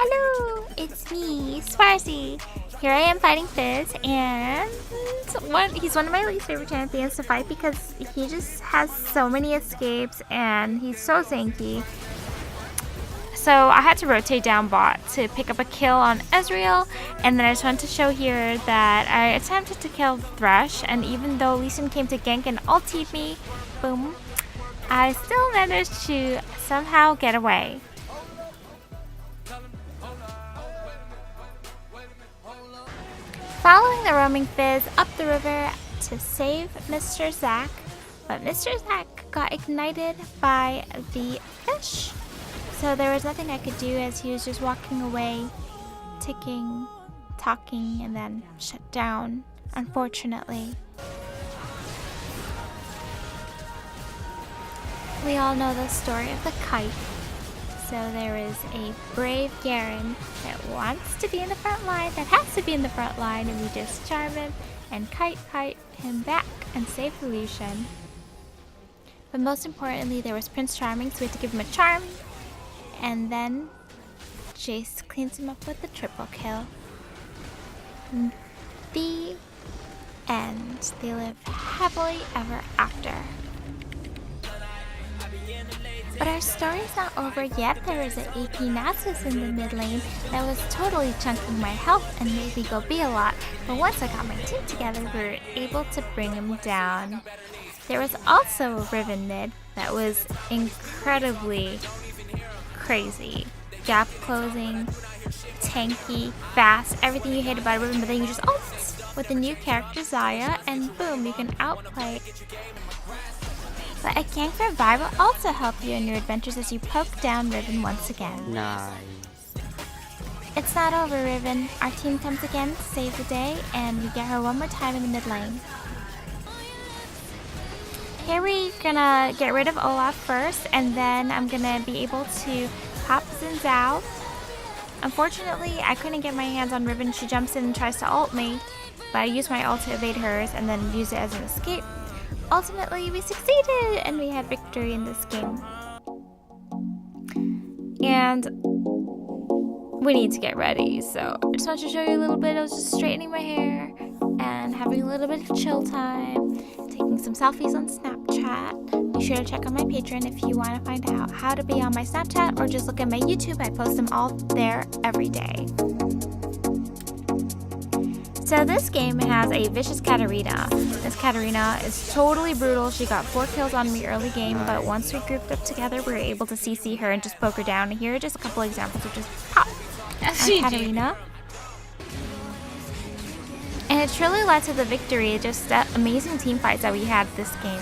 Hello, it's me, Swarzy. Here I am fighting Fizz, and he's one of my least favorite champions to fight because he just has so many escapes and he's so tanky. So I had to rotate down bot to pick up a kill on Ezreal, and then I just wanted to show here that I attempted to kill Thresh, and even though Lee Sin came to gank and ultied me, boom, I still managed to somehow get away. Following the roaming Fizz up the river to save Mr. Zac, but Mr. Zac got ignited by the fish. So there was nothing I could do as he was just walking away, ticking, talking, and then shut down, unfortunately. We all know the story of the kite. So there is a brave Garen that wants to be in the front line, that has to be in the front line, and we just charm him and kite him back and save the Lucian. But most importantly, there was Prince Charming, so we had to give him a charm. And then Jace cleans him up with the triple kill. The end. They live happily ever after. But our story's not over yet. There was an AP Nasus in the mid lane that was totally chunking my health and made me go B a lot. But once I got my team together, we were able to bring him down. There was also a Riven mid that was incredibly crazy. Gap closing, tanky, fast, everything you hate about a Riven, but then you just ult with the new character Xayah, and boom, you can outplay. But a gank revive will also help you in your adventures as you poke down Riven once again. Nice. It's not over, Riven. Our team comes again to save the day, and we get her one more time in the mid lane. Here we're gonna get rid of Olaf first, and then I'm gonna be able to pop Xin Zhao. Unfortunately, I couldn't get my hands on Riven. She jumps in and tries to ult me, but I used my ult to evade hers and then use it as an escape. Ultimately, we succeeded, and we had victory in this game. And we need to get ready, so I just want to show you a little bit. I was just straightening my hair and having a little bit of chill time, taking some selfies on Snapchat. Be sure to check out my Patreon if you want to find out how to be on my Snapchat, or just look at my YouTube. I post them all there every day. So this game has a vicious Katarina. This Katarina is totally brutal. She got 4 kills on me early game, but once we grouped up together, we were able to CC her and just poke her down. And here are just a couple examples of just pop on Katarina. And it truly led to the victory, just that amazing team fights that we had this game.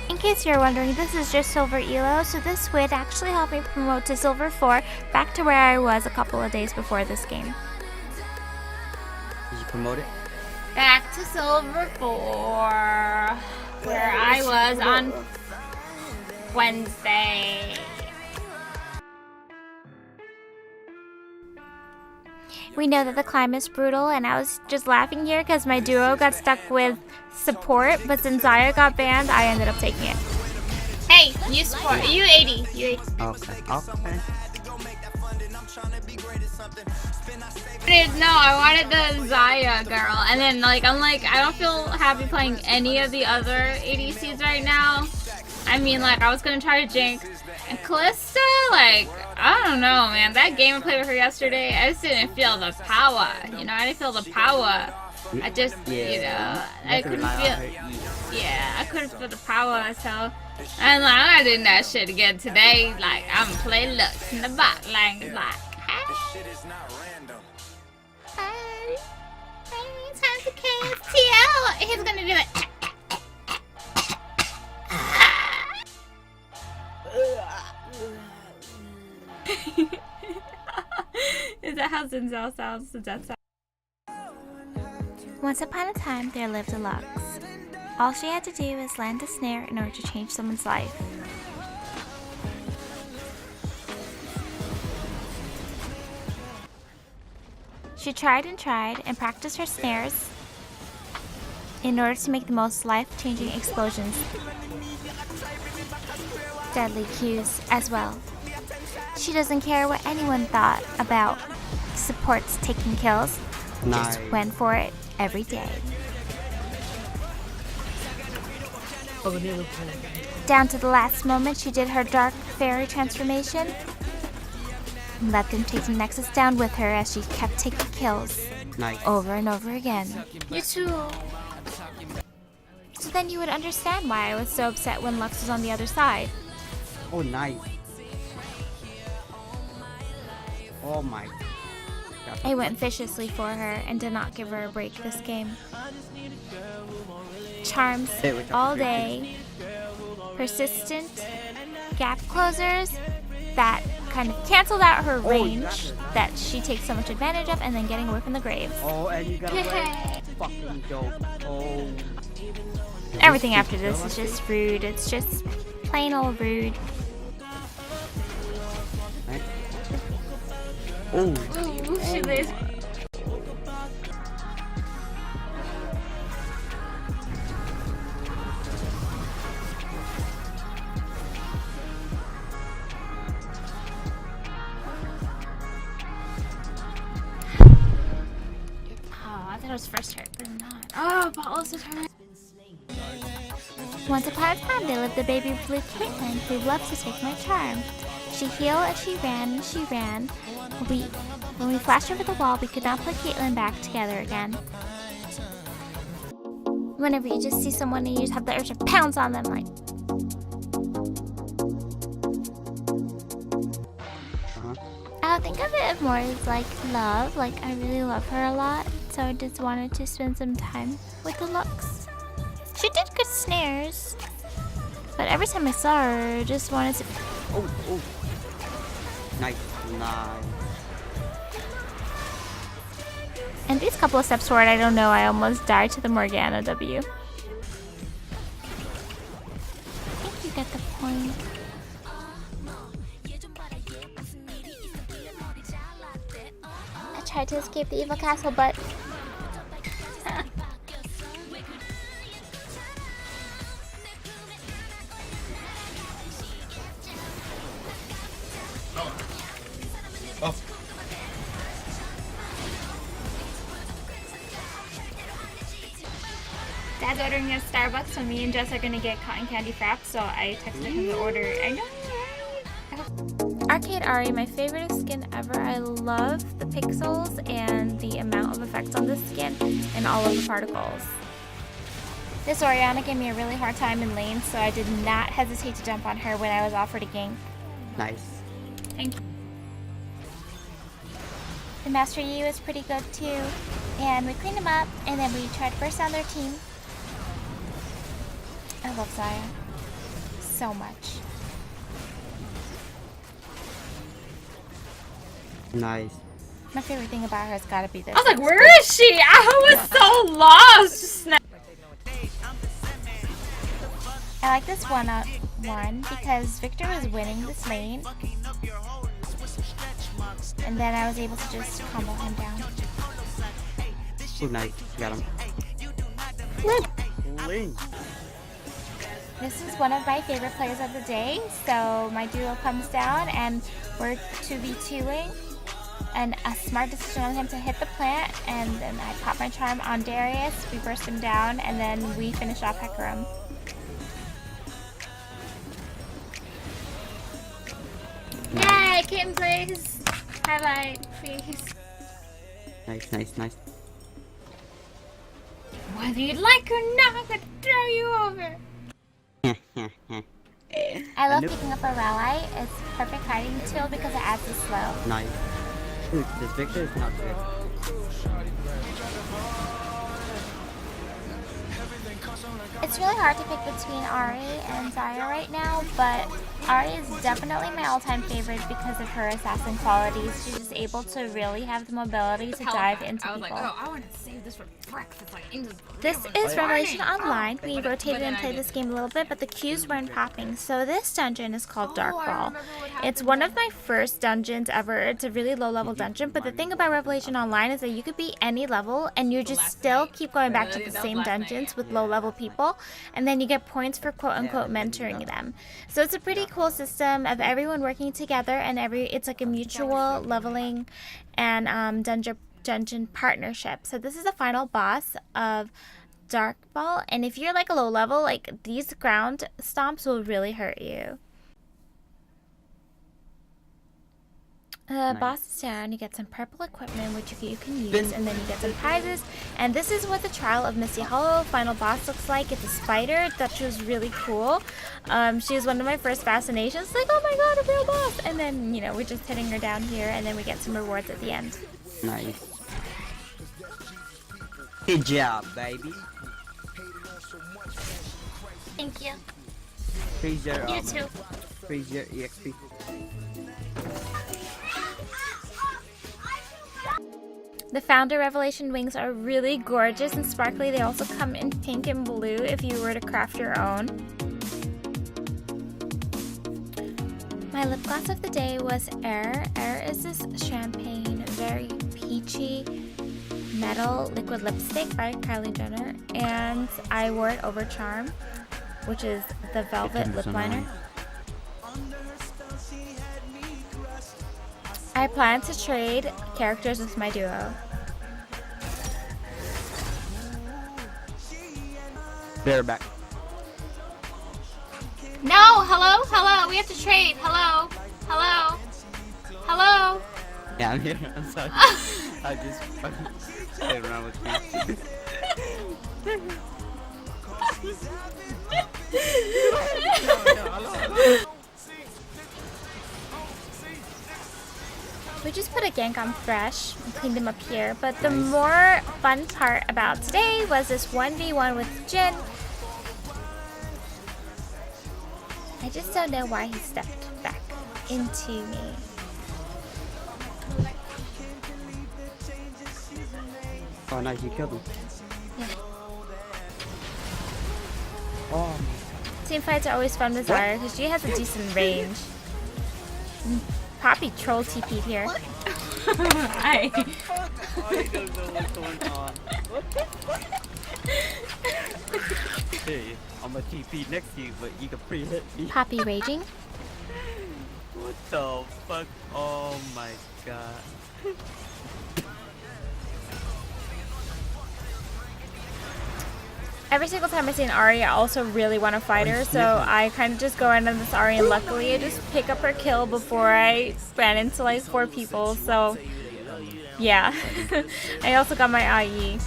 In case you're wondering, this is just Silver Elo, so this would actually help me promote to Silver 4, back to where I was a couple of days before this game. Did you promote it? Back to Silver 4, where I was on Wednesday. We know that the climb is brutal, and I was just laughing here because my duo got stuck with support, but since Xayah got banned, I ended up taking it. Hey, you support. You 80. You 80. Okay. No, I wanted the Xayah girl, and then I don't feel happy playing any of the other ADCs right now. I mean, I was gonna try to jank and Callista, I don't know, man. That game I played with her yesterday, I just didn't feel the power. I didn't feel the power. I just, I couldn't feel. Yeah, I couldn't feel the power. So, I'm not doing that shit again today. I'm playing Lux in the bot lane. Hey, time to KSTL. He's gonna do it. Is that how Xin Zhao sounds? Does that sound? Once upon a time, there lived a Lux. All she had to do was land a snare in order to change someone's life. She tried and practiced her snares in order to make the most life-changing explosions. Deadly cues as well. She doesn't care what anyone thought about supports taking kills. Nice. Just went for it every day. Down to the last moment, she did her dark fairy transformation and let them take the Nexus down with her as she kept taking kills Nice. over and over again. You too. So then you would understand why I was so upset when Lux was on the other side. Oh, nice. Oh my. I went viciously for her and did not give her a break this game. Charms all day, persistent gap closers that kind of canceled out her range that she takes so much advantage of, and then getting away from the graves. Oh, and you got away. Fucking dope. Oh. Everything after this is just rude. It's just plain old rude. Oh. Ooh, she lives. Oh, I thought it was first hurt, but not. Oh, Paula's the turn. Once upon a time, there lived a baby blue Caitlyn who loved to take my charm. She healed and she ran and she ran. When we flashed over the wall, we could not put Caitlyn back together again. Whenever you just see someone and you just have the urge to pounce on them, like. I think of it more as like love. Like I really love her a lot, so I just wanted to spend some time with the Lux. She did good snares, but every time I saw her, I just wanted to. Oh. Nice. Nice. And these couple of steps forward, I don't know, I almost died to the Morgana W. I think you get the point. I tried to escape the evil castle, but... Dad's ordering a Starbucks, so me and Jess are gonna get cotton candy frappe, so I texted him to order. I know, right? Arcade Ahri, my favorite skin ever. I love the pixels and the amount of effects on the skin and all of the particles. This Oriana gave me a really hard time in lane, so I did not hesitate to jump on her when I was offered a gank. Nice. Thank you. The Master Yi was pretty good too, and we cleaned him up, and then we tried to burst down their team. I love Xayah so much. Nice. My favorite thing about her has got to be this. I was like, where is she? I was so lost just now. I like this one-on-one because Victor was winning this lane, and then I was able to just combo him down. Oh, nice. Got him. Link. This is one of my favorite players of the day, so my duo comes down and we're 2v2ing, and a smart decision on him to hit the plant, and then I pop my charm on Darius, we burst him down, and then we finish off Hecarim. Yay, Kitten please. Highlight, please. Nice, nice, nice. Whether you'd like or not, I'm gonna throw you over. I love picking up a Rally. It's a perfect hiding tool because it adds the slow. Nice. Dude, this Victor is not good. It's really hard to pick between Ahri and Xayah right now, but Ahri is definitely my all-time favorite because of her assassin qualities. She's just able to really have the mobility to dive into people. I was like, oh, I want to save this for breakfast. This is Revelation Online. We rotated and played this game a little bit, but the queues weren't popping. So this dungeon is called Dark Ball. It's one of my first dungeons ever. It's a really low-level dungeon, but the thing about Revelation Online is that you could be any level, and you just still keep going back to the same dungeons with low-level people, and then you get points for quote-unquote mentoring them. So it's a pretty cool system of everyone working together, and it's like a mutual leveling and dungeon partnership. So this is the final boss of Dark Ball, and if you're like a low level, like these ground stomps will really hurt you. Boss is down, you get some purple equipment which you can use, and then you get some prizes. And this is what the Trial of Misty Hollow final boss looks like. It's a spider that she was really cool. She was one of my first fascinations, like, oh my god, a real boss! And then, you know, we're just hitting her down here, and then we get some rewards at the end. Nice. Good job, baby. Thank you. Freeze your, You too. freeze your EXP. The Founder Revelation wings are really gorgeous and sparkly. They also come in pink and blue if you were to craft your own. My lip gloss of the day was Air. Air is this champagne, very peachy metal liquid lipstick by Kylie Jenner, and I wore it over Charm, which is the velvet lip liner. I plan to trade characters with my duo. They're back. No, hello, we have to trade. Hello. Yeah, I'm here. I'm sorry. I just fucking played around with you. We just put a gank on Fresh and cleaned him up here, but the more fun part about today was this 1v1 with Jin. I just don't know why he stepped back into me. Oh, nice, you killed him. Yeah. Oh, Team fights are always fun with Zara because she has a decent range. Poppy troll TP'd here. Hi. I don't know what's going on. Hey, I'm a TP next to you, but you can pre-hit me. Poppy raging. What the fuck? Oh my god. Every single time I see an Ahri, I also really want to fight her, so I kind of just go in on this Ahri, and luckily I just pick up her kill before I ran into like 4 people, so yeah. I also got my IE.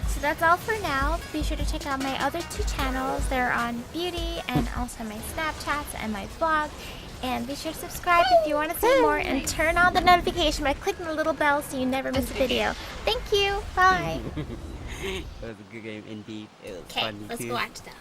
So that's all for now. Be sure to check out my other 2 channels. They're on beauty and also my Snapchats and my blog. And be sure to subscribe if you want to see more, and turn on the notification by clicking the little bell so you never miss a video. Thank you. Bye. It was a good game indeed. It was Okay, funny let's too. go after that.